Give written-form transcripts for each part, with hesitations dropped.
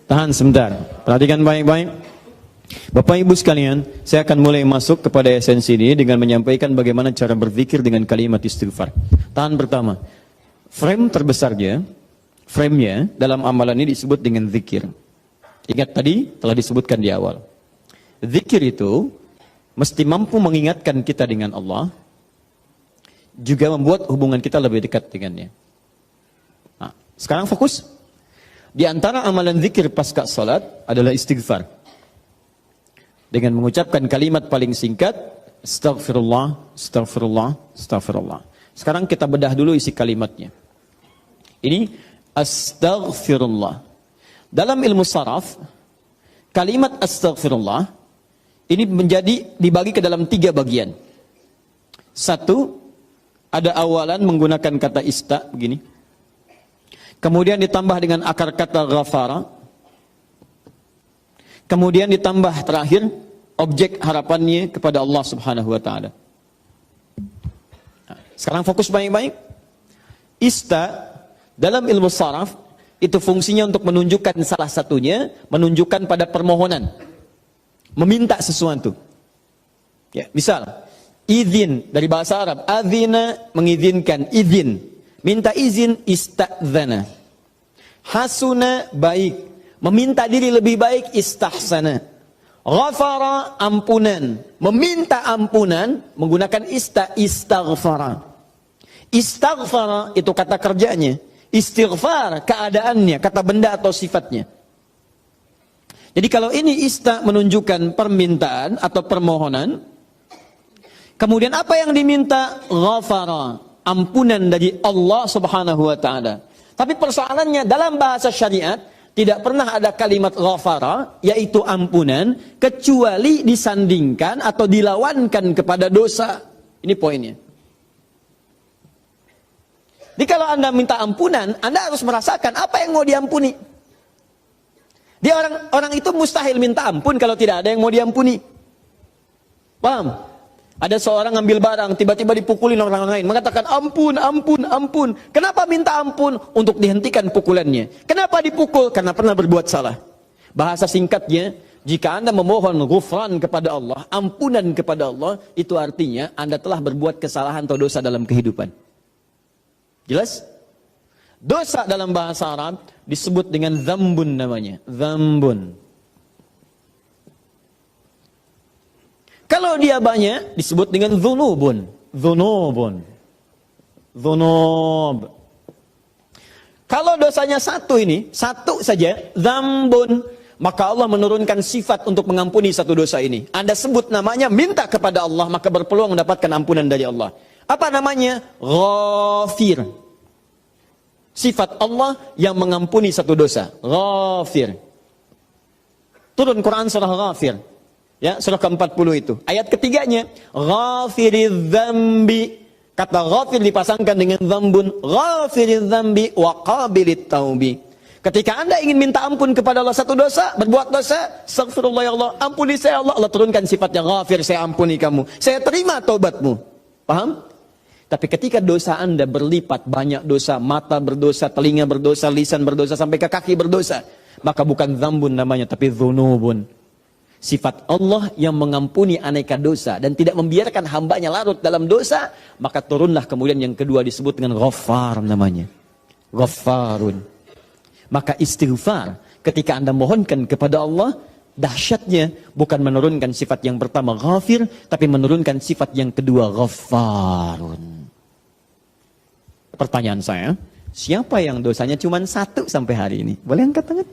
Tahan sebentar, perhatikan baik-baik. Bapak Ibu sekalian, saya akan mulai masuk kepada esensi ini dengan menyampaikan bagaimana cara berzikir dengan kalimat istighfar. Tahan pertama, frame terbesarnya, frame-nya dalam amalan ini disebut dengan zikir. Ingat tadi telah disebutkan di awal. Zikir itu mesti mampu mengingatkan kita dengan Allah, juga membuat hubungan kita lebih dekat dengannya. Nah, sekarang fokus. Di antara amalan zikir pasca salat adalah istighfar. Dengan mengucapkan kalimat paling singkat, astaghfirullah, astaghfirullah, astaghfirullah. Sekarang kita bedah dulu isi kalimatnya. Ini astaghfirullah. Dalam ilmu saraf, kalimat astaghfirullah ini dibagi ke dalam 3 bagian. Satu, ada awalan menggunakan kata ista begini. Kemudian ditambah dengan akar kata ghafara. Kemudian ditambah terakhir objek harapannya kepada Allah Subhanahu wa taala. Sekarang fokus baik-baik. Ista dalam ilmu saraf itu fungsinya untuk menunjukkan salah satunya, menunjukkan pada permohonan. Meminta sesuatu. Ya, misal izin dari bahasa Arab, adzina mengizinkan, izin. Minta izin ista'dzana. Hasuna baik. Meminta diri lebih baik istahsana. Ghafara ampunan. Meminta ampunan menggunakan istaghfara. Istaghfara itu kata kerjanya. Istighfar keadaannya, kata benda atau sifatnya. Jadi kalau ini menunjukkan permintaan atau permohonan. Kemudian apa yang diminta? Ghafara. Ampunan dari Allah Subhanahu wa taala. Tapi persoalannya dalam bahasa syariat tidak pernah ada kalimat ghafara, yaitu ampunan, kecuali disandingkan atau dilawankan kepada dosa. Ini poinnya. Jadi kalau Anda minta ampunan, Anda harus merasakan apa yang mau diampuni. Dia orang itu mustahil minta ampun kalau tidak ada yang mau diampuni. Paham? Ada seorang ngambil barang, tiba-tiba dipukulin orang lain, mengatakan ampun, ampun, ampun. Kenapa minta ampun? Untuk dihentikan pukulannya. Kenapa dipukul? Karena pernah berbuat salah. Bahasa singkatnya, jika Anda memohon ghufran kepada Allah, ampunan kepada Allah, itu artinya Anda telah berbuat kesalahan atau dosa dalam kehidupan. Jelas? Dosa dalam bahasa Arab disebut dengan dzambun namanya. Dzambun. Kalau dia banyak, disebut dengan dzunubun. Dzunubun. Dzunub. Kalau dosanya satu saja, dzambun, maka Allah menurunkan sifat untuk mengampuni satu dosa ini. Anda sebut namanya, minta kepada Allah, maka berpeluang mendapatkan ampunan dari Allah. Apa namanya? Ghafir. Sifat Allah yang mengampuni satu dosa. Ghafir. Turun Quran surah Ghafir. Ya, surah ke-40 itu. Ayat ketiganya, ghafiriz dzambi. Kata ghafir dipasangkan dengan dzambun. Ghafiriz dzambi wa qabilit taubi. Ketika Anda ingin minta ampun kepada Allah satu dosa, berbuat dosa, astaghfirullah ya Allah, ampuni saya Allah. Allah turunkan sifatnya ghafir, saya ampuni kamu. Saya terima taubatmu. Paham? Tapi ketika dosa Anda berlipat, banyak dosa, mata berdosa, telinga berdosa, lisan berdosa, sampai ke kaki berdosa, maka bukan dzambun namanya, tapi dzunubun. Sifat Allah yang mengampuni aneka dosa dan tidak membiarkan hambanya larut dalam dosa, maka turunlah kemudian yang kedua disebut dengan Ghaffar namanya. Ghaffarun. Maka istighfar ketika Anda mohonkan kepada Allah, dahsyatnya bukan menurunkan sifat yang pertama Ghafir, tapi menurunkan sifat yang kedua Ghaffarun. Pertanyaan saya, siapa yang dosanya cuma 1 sampai hari ini? Boleh angkat tangan?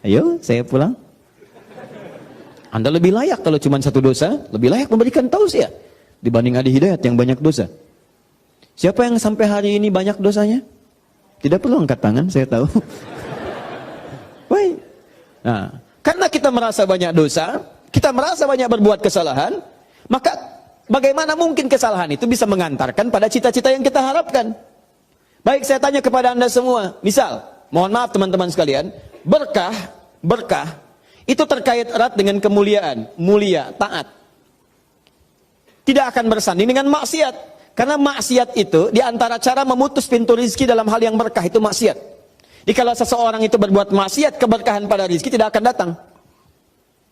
Ayo, saya pulang. Anda lebih layak kalau cuma 1 dosa, lebih layak memberikan tausiah dibanding Adi Hidayat yang banyak dosa. Siapa yang sampai hari ini banyak dosanya? Tidak perlu angkat tangan, saya tahu. Baik. Nah, karena kita merasa banyak dosa, kita merasa banyak berbuat kesalahan, maka bagaimana mungkin kesalahan itu bisa mengantarkan pada cita-cita yang kita harapkan? Baik, saya tanya kepada Anda semua, misal, mohon maaf teman-teman sekalian, berkah itu terkait erat dengan kemuliaan, mulia, taat. Tidak akan bersanding dengan maksiat. Karena maksiat itu diantara cara memutus pintu rizki dalam hal yang berkah itu maksiat. Jikalau seseorang itu berbuat maksiat, keberkahan pada rezeki tidak akan datang.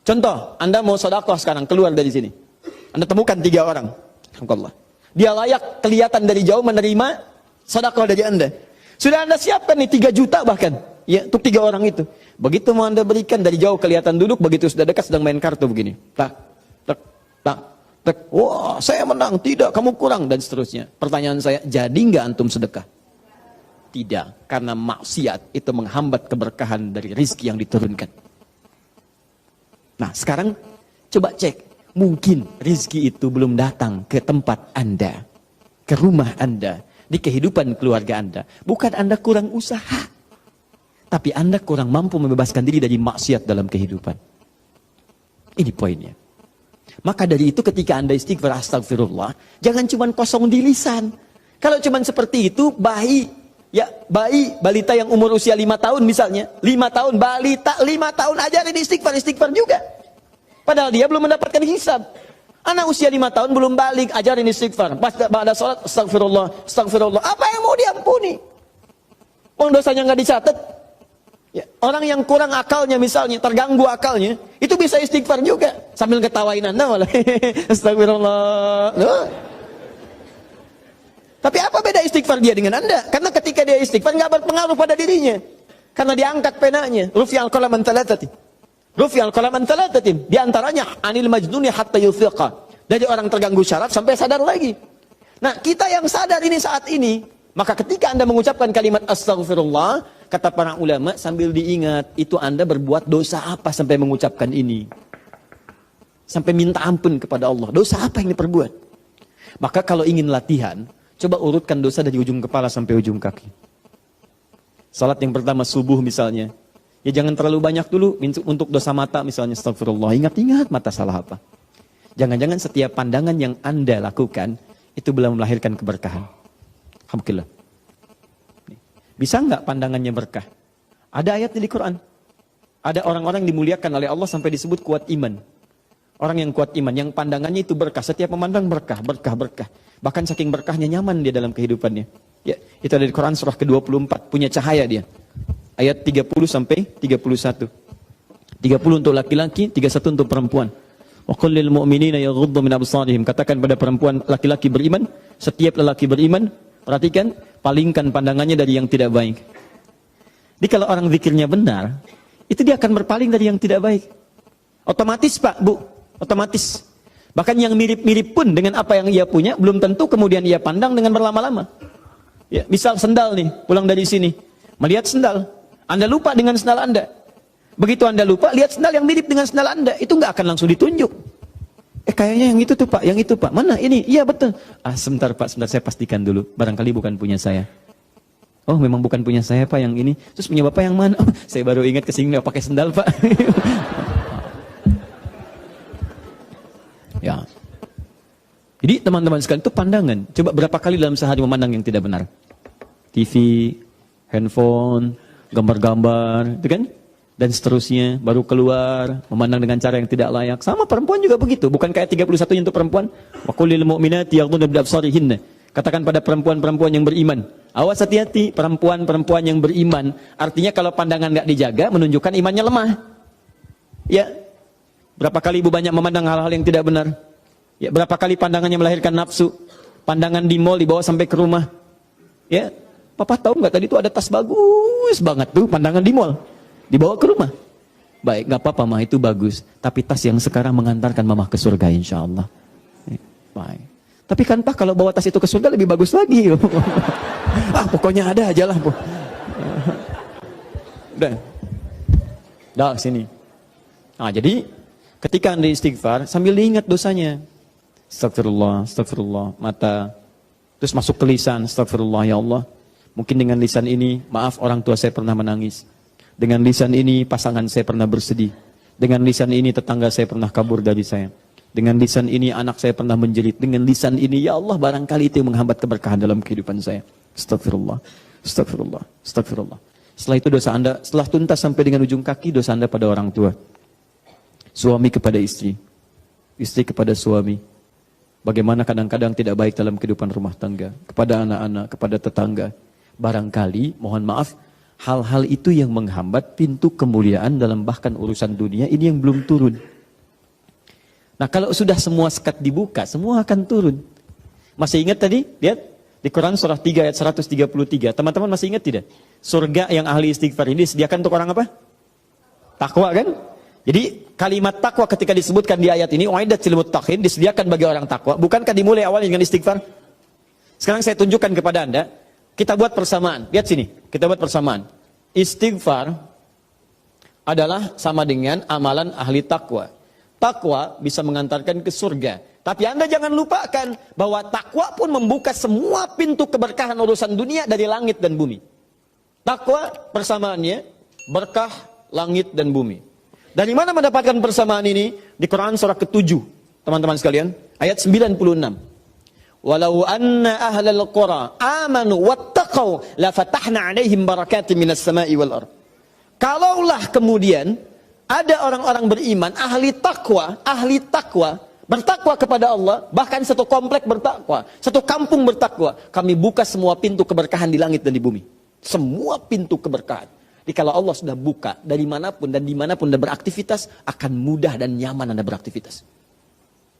Contoh, Anda mau sedekah sekarang, keluar dari sini. Anda temukan 3 orang. Alhamdulillah. Dia layak kelihatan dari jauh menerima sedekah dari Anda. Sudah Anda siapkan nih 3 juta bahkan. Ya, untuk 3 orang itu. Begitu mau Anda berikan dari jauh kelihatan duduk, begitu sudah dekat sedang main kartu begini. Tak, tak, tak, tak. Wah, saya menang. Tidak, kamu kurang. Dan seterusnya. Pertanyaan saya, jadi nggak antum sedekah? Tidak, karena maksiat itu menghambat keberkahan dari rizki yang diturunkan. Nah, sekarang coba cek. Mungkin rizki itu belum datang ke tempat Anda, ke rumah Anda, di kehidupan keluarga Anda. Bukan Anda kurang usaha, tapi Anda kurang mampu membebaskan diri dari maksiat dalam kehidupan. Ini poinnya. Maka dari itu ketika Anda istighfar astagfirullah, jangan cuma kosong di lisan. Kalau cuma seperti itu, balita yang umur usia 5 tahun misalnya, 5 tahun, balita 5 tahun ajarin istighfar juga. Padahal dia belum mendapatkan hisab. Anak usia 5 tahun belum balik, ajarin istighfar. Pas ada sholat, astagfirullah. Apa yang mau diampuni? Orang dosanya nggak dicatat. Ya, orang yang kurang akalnya misalnya, terganggu akalnya, itu bisa istighfar juga. Sambil ketawain Anda malah. Astagfirullah. Loh. Tapi apa beda istighfar dia dengan Anda? Karena ketika dia istighfar nggak berpengaruh pada dirinya. Karena diangkat penanya. Rufi'al qalam an thalathatin. Rufi'al qalam an thalathatin. Di antaranya anil majnuni hatta yufiqa. Dari orang terganggu syaraf sampai sadar lagi. Nah, kita yang sadar ini saat ini, maka ketika Anda mengucapkan kalimat astagfirullah, kata para ulama sambil diingat, itu Anda berbuat dosa apa sampai mengucapkan ini? Sampai minta ampun kepada Allah. Dosa apa yang diperbuat? Maka kalau ingin latihan, coba urutkan dosa dari ujung kepala sampai ujung kaki. Salat yang pertama subuh misalnya. Ya jangan terlalu banyak dulu untuk dosa mata misalnya astagfirullah. Ingat-ingat mata salah apa. Jangan-jangan setiap pandangan yang Anda lakukan itu belum melahirkan keberkahan. Alhamdulillah. Bisa nggak pandangannya berkah? Ada ayat di Quran. Ada orang-orang dimuliakan oleh Allah sampai disebut kuat iman. Orang yang kuat iman, yang pandangannya itu berkah. Setiap memandang berkah. Bahkan saking berkahnya nyaman dia dalam kehidupannya. Ya, itu ada di Quran surah ke-24. Punya cahaya dia. Ayat 30 sampai 31. 30 untuk laki-laki, 31 untuk perempuan. Wa qul lil mu'minina yaghuddu min absarihim. Katakan pada perempuan laki-laki beriman, setiap lelaki beriman, perhatikan, palingkan pandangannya dari yang tidak baik. Jadi kalau orang zikirnya benar, itu dia akan berpaling dari yang tidak baik. Otomatis Pak, Bu, otomatis. Bahkan yang mirip-mirip pun dengan apa yang ia punya, belum tentu kemudian ia pandang dengan berlama-lama. Ya, misal sendal nih, pulang dari sini, melihat sendal. Anda lupa dengan sendal Anda. Begitu Anda lupa, lihat sendal yang mirip dengan sendal Anda, itu nggak akan langsung ditunjuk. Kayaknya yang itu tuh Pak, yang itu Pak. Mana ini? Iya betul. Sebentar Pak, sebentar saya pastikan dulu. Barangkali bukan punya saya. Oh, memang bukan punya saya Pak yang ini. Terus punya Bapak yang mana? Oh, saya baru ingat kesini nggak pakai sendal Pak. Ya. Jadi teman-teman sekalian itu pandangan. Coba berapa kali dalam sehari memandang yang tidak benar? TV, handphone, gambar-gambar, itu kan? Dan seterusnya, baru keluar, memandang dengan cara yang tidak layak. Sama perempuan juga begitu. Bukan kayak 31 untuk perempuan. Wa qul lil mu'minati yaghdudna min absarihinna. Katakan pada perempuan-perempuan yang beriman. Awas hati-hati, perempuan-perempuan yang beriman. Artinya kalau pandangan nggak dijaga, menunjukkan imannya lemah. Ya. Berapa kali ibu banyak memandang hal-hal yang tidak benar? Ya, berapa kali pandangannya melahirkan nafsu? Pandangan di mall dibawa sampai ke rumah. Ya. Papa tahu nggak tadi itu ada tas bagus banget tuh, pandangan di mall. Dibawa ke rumah. Baik, nggak apa-apa mah, itu bagus. Tapi tas yang sekarang mengantarkan mama ke surga insya Allah. Baik. Tapi kan Pak kalau bawa tas itu ke surga lebih bagus lagi. Pokoknya ada aja lah. Udah sini. Nah jadi ketika Anda istighfar sambil diingat dosanya. Astagfirullah, mata. Terus masuk ke lisan, astagfirullah ya Allah. Mungkin dengan lisan ini, maaf orang tua saya pernah menangis. Dengan lisan ini pasangan saya pernah bersedih. Dengan lisan ini tetangga saya pernah kabur dari saya. Dengan lisan ini anak saya pernah menjerit. Dengan lisan ini ya Allah barangkali itu yang menghambat keberkahan dalam kehidupan saya. Astagfirullah. Setelah itu dosa Anda, setelah tuntas sampai dengan ujung kaki, dosa Anda pada orang tua. Suami kepada istri. Istri kepada suami. Bagaimana kadang-kadang tidak baik dalam kehidupan rumah tangga. Kepada anak-anak, kepada tetangga. Barangkali, mohon maaf, Hal-hal itu yang menghambat pintu kemuliaan dalam bahkan urusan dunia ini yang belum turun. Nah kalau sudah semua sekat dibuka, semua akan turun. Masih ingat tadi? Lihat di Quran surah 3 ayat 133. Teman-teman masih ingat tidak? Surga yang ahli istighfar ini disediakan untuk orang apa? Takwa kan? Jadi kalimat takwa ketika disebutkan di ayat ini, uiddat lil muttaqin, disediakan bagi orang takwa. Bukankah dimulai awal dengan istighfar? Sekarang saya tunjukkan kepada Anda, kita buat persamaan. Lihat sini, kita buat persamaan. Istighfar adalah sama dengan amalan ahli takwa. Takwa bisa mengantarkan ke surga. Tapi Anda jangan lupakan bahwa takwa pun membuka semua pintu keberkahan urusan dunia dari langit dan bumi. Takwa persamaannya berkah langit dan bumi. Dari mana mendapatkan persamaan ini? Di Quran surah ke-7, teman-teman sekalian, ayat 96. Walau anna ahlal qura amanu wattaqau la fatahna 'alaihim barakatin minas sama'i wal ardh. Kalaulah kemudian ada orang-orang beriman, ahli takwa, bertakwa kepada Allah, bahkan satu komplek bertakwa, satu kampung bertakwa, kami buka semua pintu keberkahan di langit dan di bumi. Semua pintu keberkahan. Jadi kalau Allah sudah buka dari manapun dan dimanapun Anda beraktivitas, akan mudah dan nyaman Anda beraktivitas.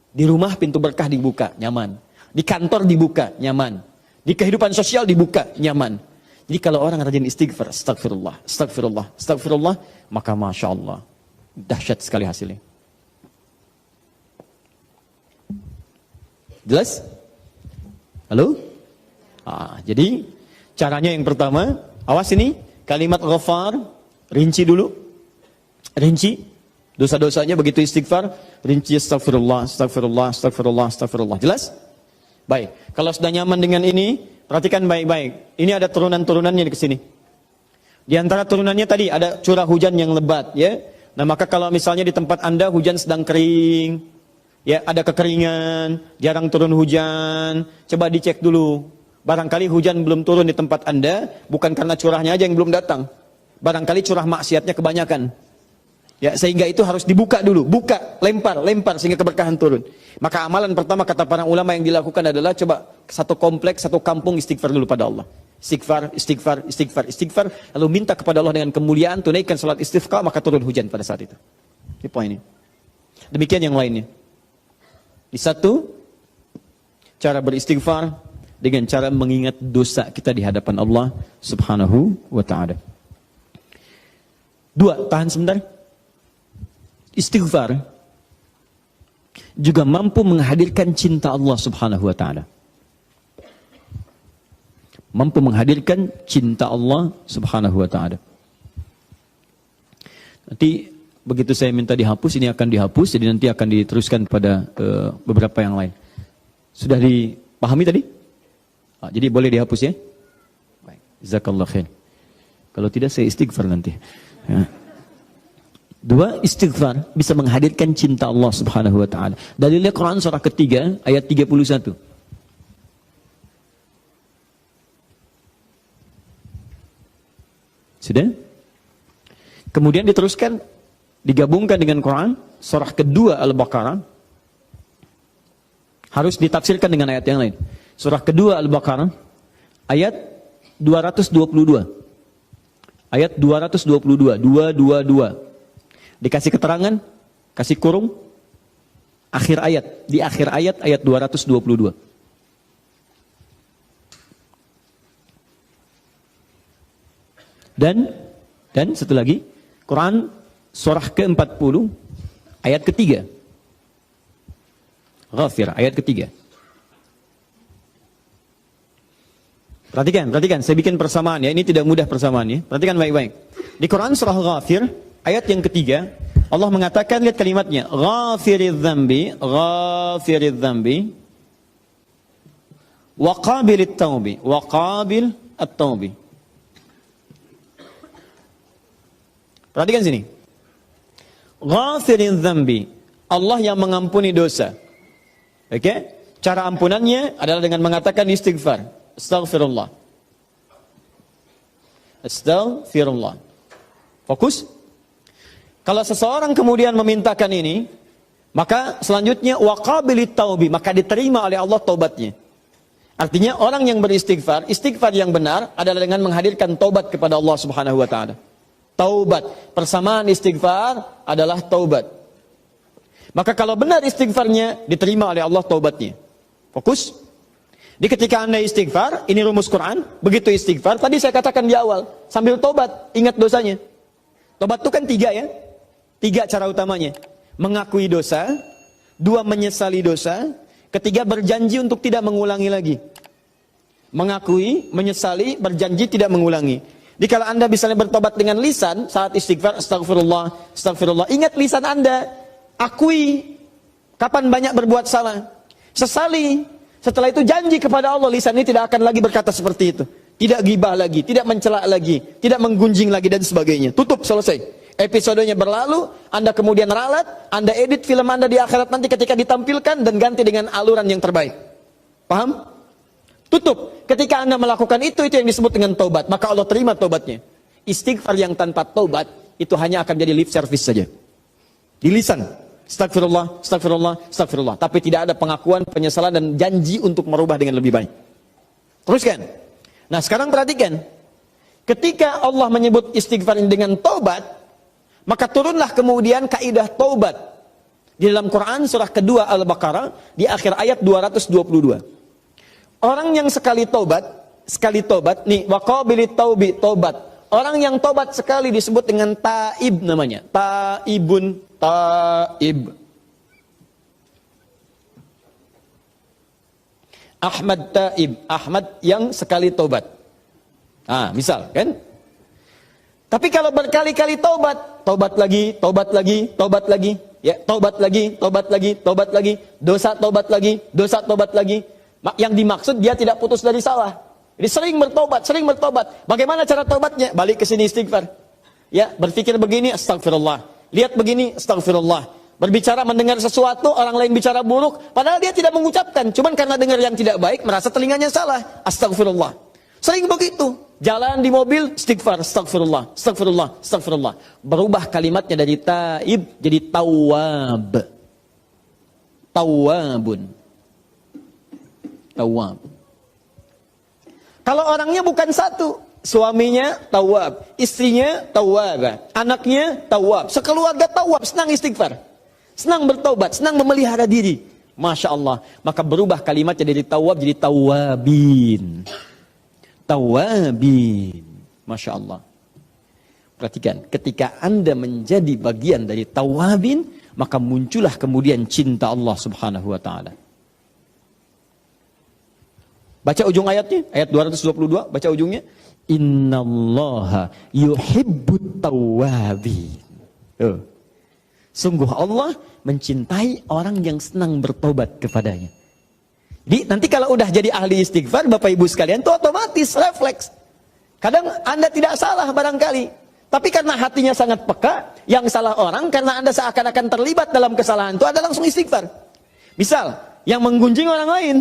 Di rumah pintu berkah dibuka, nyaman. Di kantor dibuka, nyaman. Di kehidupan sosial dibuka, nyaman. Jadi kalau orang rajin istighfar, astagfirullah, astagfirullah, astagfirullah, maka Masya Allah, dahsyat sekali hasilnya. Jelas? Halo? Jadi caranya yang pertama, awas ini, kalimat ghafar, rinci dulu. Rinci dosa-dosanya, begitu istighfar, rinci astagfirullah, astagfirullah, astagfirullah, astagfirullah. Jelas? Baik, kalau sudah nyaman dengan ini, perhatikan baik-baik. Ini ada turunan-turunannya di sini. Di antara turunannya tadi ada curah hujan yang lebat, ya. Nah, maka kalau misalnya di tempat Anda hujan sedang kering, ya, ada kekeringan, jarang turun hujan, coba dicek dulu. Barangkali hujan belum turun di tempat Anda, bukan karena curahnya aja yang belum datang. Barangkali curah maksiatnya kebanyakan. Ya, sehingga itu harus dibuka dulu, buka, lempar sehingga keberkahan turun. Maka amalan pertama kata para ulama yang dilakukan adalah coba satu kompleks, satu kampung istighfar dulu pada Allah. Istighfar, istighfar, istighfar, istighfar, lalu minta kepada Allah dengan kemuliaan, tunaikan salat istisqa, maka turun hujan pada saat itu. Ini poin ini. Demikian yang lainnya. Di satu, cara beristighfar dengan cara mengingat dosa kita di hadapan Allah Subhanahu wa ta'ala. Dua, tahan sebentar. Istighfar juga mampu menghadirkan cinta Allah Subhanahu wa ta'ala. Mampu menghadirkan cinta Allah Subhanahu wa ta'ala. Nanti begitu saya minta dihapus, ini akan dihapus, jadi nanti akan diteruskan pada beberapa yang lain. Sudah dipahami tadi? Jadi boleh dihapus ya? Baik. Jazakallah khair. Kalau tidak saya istighfar nanti. Ya. Dua, istighfar bisa menghadirkan cinta Allah Subhanahu wa ta'ala. Dalilnya Quran surah ketiga ayat 31. Sudah? Kemudian diteruskan, digabungkan dengan Quran surah kedua Al-Baqarah. Harus ditafsirkan dengan ayat yang lain. Surah kedua Al-Baqarah ayat 222. Ayat 222, 222. Dikasih keterangan, kasih kurung, akhir ayat, di akhir ayat, ayat 222. Dan satu lagi, Quran surah ke-40, ayat ketiga. Ghafir, ayat ketiga. Perhatikan, saya bikin persamaan ya, ini tidak mudah persamaan ya. Perhatikan baik-baik. Di Quran surah Ghafir, ayat yang ketiga, Allah mengatakan, lihat kalimatnya, ghafiridz dzambi wa qabilit taubi. Perhatikan sini. Ghafiridz dzambi, Allah yang mengampuni dosa. Oke? Cara ampunannya adalah dengan mengatakan istighfar. Astaghfirullah. Astaghfirullah. Fokus. Kalau seseorang kemudian memintakan ini, maka selanjutnya waqabilit taubi, maka diterima oleh Allah taubatnya. Artinya orang yang beristighfar, istighfar yang benar adalah dengan menghadirkan taubat kepada Allah Subhanahu wa taala. Taubat, persamaan istighfar adalah taubat. Maka kalau benar istighfarnya, diterima oleh Allah taubatnya. Fokus. Di ketika Anda istighfar, ini rumus Quran, begitu istighfar, tadi saya katakan di awal, sambil taubat, ingat dosanya. Taubat itu kan 3 ya. 3 cara utamanya. Mengakui dosa, 2 menyesali dosa, ketiga berjanji untuk tidak mengulangi lagi. Mengakui, menyesali, berjanji tidak mengulangi. Jadi kalau Anda misalnya bertobat dengan lisan saat istighfar, astagfirullah, astagfirullah, ingat lisan Anda, akui kapan banyak berbuat salah, sesali, setelah itu janji kepada Allah, lisan ini tidak akan lagi berkata seperti itu, tidak gibah lagi, tidak mencela lagi, tidak menggunjing lagi dan sebagainya. Tutup, selesai. Episodenya berlalu, Anda kemudian ralat, Anda edit film Anda di akhirat nanti ketika ditampilkan dan ganti dengan aluran yang terbaik. Paham? Tutup. Ketika Anda melakukan itu yang disebut dengan taubat, maka Allah terima taubatnya. Istighfar yang tanpa taubat itu hanya akan jadi lip service saja. Di lisan, astagfirullah, astagfirullah, astagfirullah, tapi tidak ada pengakuan, penyesalan dan janji untuk merubah dengan lebih baik. Teruskan. Nah, sekarang perhatikan. Ketika Allah menyebut istighfar dengan taubat, maka turunlah kemudian kaidah taubat di dalam Quran surah kedua Al-Baqarah di akhir ayat 222. Orang yang sekali taubat, nih waqabilit taubi, taubat. Orang yang taubat sekali disebut dengan taib namanya. Taibun, taib. Ahmad taib, Ahmad yang sekali taubat. Misal kan? Tapi kalau berkali-kali taubat, taubat lagi, taubat lagi, taubat lagi, ya, taubat lagi, taubat lagi, taubat lagi, dosa taubat lagi, dosa taubat lagi. Yang dimaksud dia tidak putus dari salah. Jadi sering bertobat, sering bertobat. Bagaimana cara taubatnya? Balik ke sini istighfar. Ya, berpikir begini, astagfirullah. Lihat begini, astagfirullah. Berbicara mendengar sesuatu, orang lain bicara buruk, padahal dia tidak mengucapkan. Cuman karena dengar yang tidak baik, merasa telinganya salah. Astagfirullah. Sering begitu. Jalan di mobil, istighfar, astagfirullah, astagfirullah, astagfirullah. Berubah kalimatnya dari taib jadi tawwab. Tawwabun. Tawwab. Kalau orangnya bukan satu, suaminya tawwab, istrinya tawwab, anaknya tawwab, sekeluarga tawwab, senang istighfar, senang bertaubat, senang memelihara diri. Masya Allah. Maka berubah kalimatnya dari tawwab jadi tawwabin. Tawabin. Masya Allah. Perhatikan, ketika Anda menjadi bagian dari tawabin, maka muncullah kemudian cinta Allah Subhanahu wa ta'ala. Baca ujung ayatnya, ayat 222, baca ujungnya. Innallaha yuhibbut tawabin. Sungguh Allah mencintai orang yang senang bertobat kepadanya. Jadi nanti kalau udah jadi ahli istighfar, Bapak Ibu sekalian, itu otomatis refleks. Kadang Anda tidak salah barangkali, tapi karena hatinya sangat peka, yang salah orang karena Anda seakan-akan terlibat dalam kesalahan itu, Anda langsung istighfar. Misal, yang menggunjing orang lain,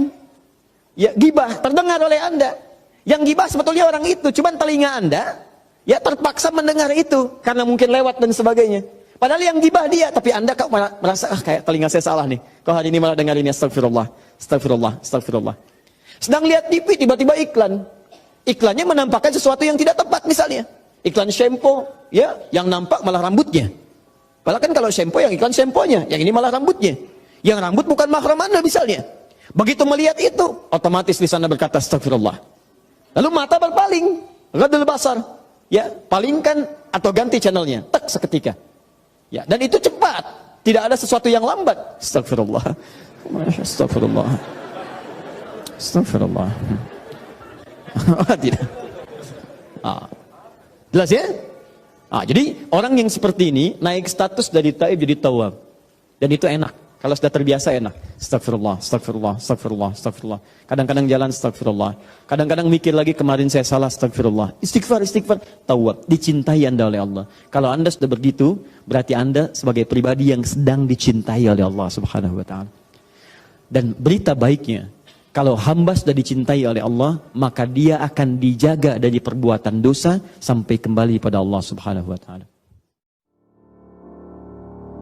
ya gibah terdengar oleh Anda. Yang gibah sebetulnya orang itu, cuman telinga Anda ya terpaksa mendengar itu karena mungkin lewat dan sebagainya. Padahal yang gibah dia, tapi Anda kok merasa kayak telinga saya salah nih. Kok hari ini malah dengar ini, astagfirullah, astagfirullah, astagfirullah. Sedang lihat TV, tiba-tiba iklan. Iklannya menampakkan sesuatu yang tidak tepat misalnya. Iklan shampoo, ya, yang nampak malah rambutnya. Padahal kan kalau shampoo yang iklan shampoo-nya, yang ini malah rambutnya. Yang rambut bukan mahram Anda misalnya. Begitu melihat itu, otomatis di sana berkata astagfirullah. Lalu mata berpaling, ghadul basar. Ya, palingkan atau ganti channelnya, tak seketika. Ya, dan itu cepat, tidak ada sesuatu yang lambat. Astagfirullah, astagfirullah, astagfirullah. Tidak. Jelas ya? Jadi orang yang seperti ini naik status dari taib jadi tawab, dan itu enak. Kalau sudah terbiasa enak. Astagfirullah, astagfirullah, astagfirullah, astagfirullah. Kadang-kadang jalan astagfirullah. Kadang-kadang mikir lagi kemarin saya salah, astagfirullah. Istighfar, istighfar. Tawab, dicintai Anda oleh Allah. Kalau Anda sudah begitu, berarti Anda sebagai pribadi yang sedang dicintai oleh Allah Subhanahu wa ta'ala. Dan berita baiknya, kalau hamba sudah dicintai oleh Allah, maka dia akan dijaga dari perbuatan dosa sampai kembali pada Allah Subhanahu wa ta'ala.